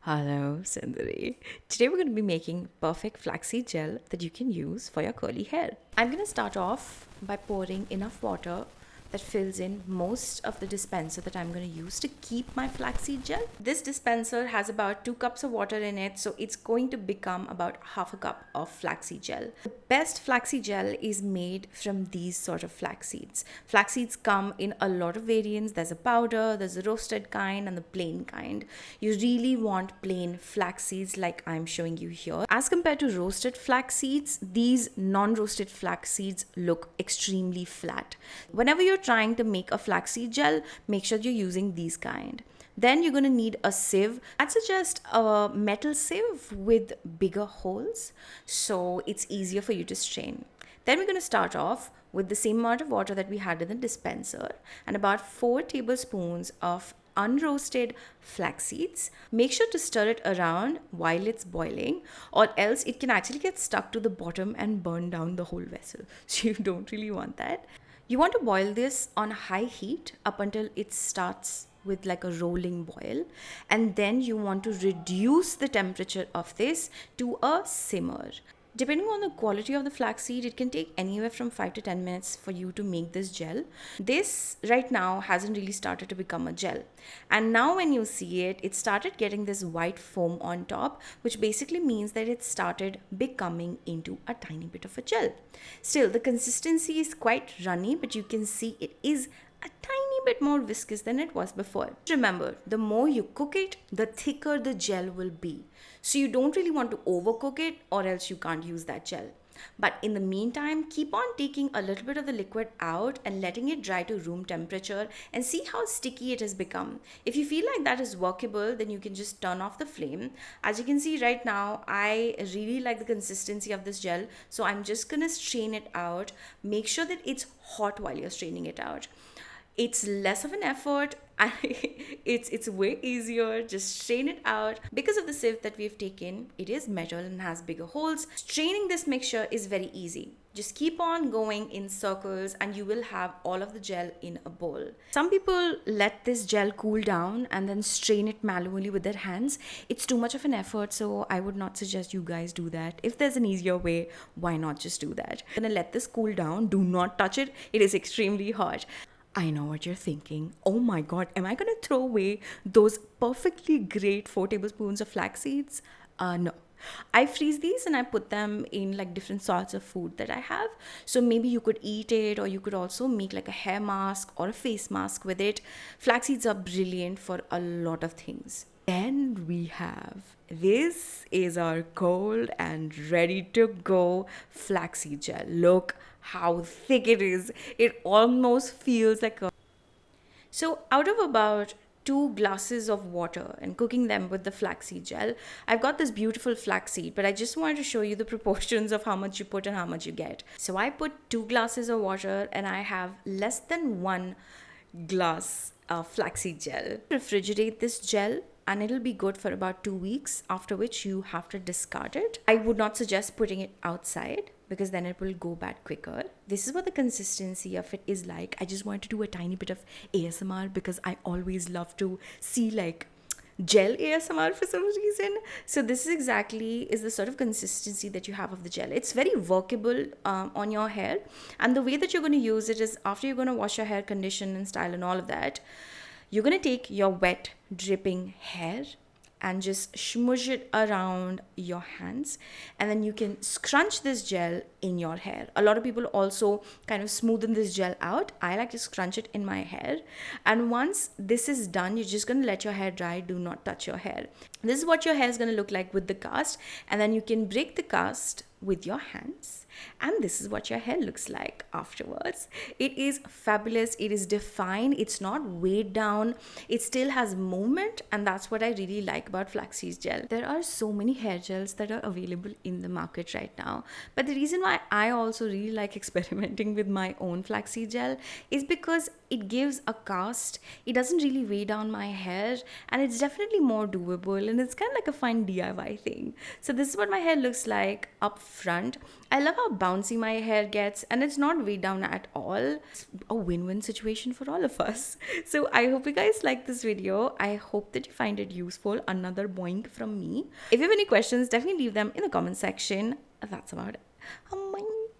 Hello, Sundari. Today we're going to be making perfect flaxseed gel that you can use for your curly hair. I'm going to start off by pouring enough water that fills in most of the dispenser that I'm going to use to keep my flaxseed gel. This dispenser has about 2 cups of water in it, so it's going to become about half a cup of flaxseed gel. The best flaxseed gel is made from these sort of flax seeds. Flax seeds come in a lot of variants. There's a powder, there's a roasted kind, and the plain kind. You really want plain flax seeds like I'm showing you here. As compared to roasted flax seeds, these non-roasted flax seeds look extremely flat. Whenever you're trying to make a flaxseed gel, make sure you're using these kind. Then you're going to need a sieve. I'd suggest a metal sieve with bigger holes so it's easier for you to strain. Then we're going to start off with the same amount of water that we had in the dispenser and about 4 tablespoons of unroasted flax seeds. Make sure to stir it around while it's boiling, or else it can actually get stuck to the bottom and burn down the whole vessel. So you don't really want that. You want to boil this on high heat up until it starts with like a rolling boil, and then you want to reduce the temperature of this to a simmer. Depending on the quality of the flaxseed, it can take anywhere from 5 to 10 minutes for you to make this gel. This right now hasn't really started to become a gel. And now when you see it, it started getting this white foam on top, which basically means that it started becoming into a tiny bit of a gel. Still, the consistency is quite runny, but you can see it is a tiny bit more viscous than it was before. Remember, the more you cook it, the thicker the gel will be. So you don't really want to overcook it, or else you can't use that gel. But in the meantime, keep on taking a little bit of the liquid out and letting it dry to room temperature and see how sticky it has become. If you feel like that is workable, then you can just turn off the flame. As you can see right now, I really like the consistency of this gel. So I'm just gonna strain it out. Make sure that it's hot while you're straining it out. It's less of an effort and it's way easier. Just strain it out. Because of the sieve that we've taken, it is metal and has bigger holes. Straining this mixture is very easy. Just keep on going in circles and you will have all of the gel in a bowl. Some people let this gel cool down and then strain it manually with their hands. It's too much of an effort, so I would not suggest you guys do that. If there's an easier way, why not just do that? I'm gonna let this cool down. Do not touch it. It is extremely hot. I know what you're thinking. Oh my god, am I gonna throw away those perfectly great 4 tablespoons of flax seeds? No. I freeze these and I put them in like different sorts of food that I have. So maybe you could eat it, or you could also make like a hair mask or a face mask with it. Flax seeds are brilliant for a lot of things. Then we have, this is our cold and ready to go flaxseed gel. Look how thick it is. It almost feels like a... So out of about 2 glasses of water and cooking them with the flaxseed gel, I've got this beautiful flaxseed, but I just wanted to show you the proportions of how much you put and how much you get. So I put 2 glasses of water and I have less than 1 glass of flaxseed gel. Refrigerate this gel and it'll be good for about 2 weeks, after which you have to discard it. I would not suggest putting it outside because then it will go bad quicker. This is what the consistency of it is like. I just wanted to do a tiny bit of ASMR because I always love to see like gel ASMR for some reason. So this is the sort of consistency that you have of the gel. It's very workable on your hair, and the way that you're going to use it is after you're going to wash your hair, condition and style and all of that, you're going to take your wet dripping hair and just smoosh it around your hands, and then you can scrunch this gel in your hair. A lot of people also kind of smoothen this gel out. I like to scrunch it in my hair, and once this is done, you're just going to let your hair dry. Do not touch your hair. This is what your hair is going to look like with the cast, and then you can break the cast with your hands, and this is what your hair looks like afterwards. It is fabulous. It is defined. It's not weighed down. It still has movement, and that's what I really like about flaxseed gel. There are so many hair gels that are available in the market right now, but the reason why I also really like experimenting with my own flaxseed gel is because it gives a cast. It doesn't really weigh down my hair, and it's definitely more doable, and it's kind of like a fun DIY thing. So this is what my hair looks like up front. I love how bouncy my hair gets, and it's not weighed down at all. It's a win-win situation for all of us. So I hope you guys like this video. I hope that you find it useful. Another boink from me. If you have any questions, definitely leave them in the comment section. That's about it.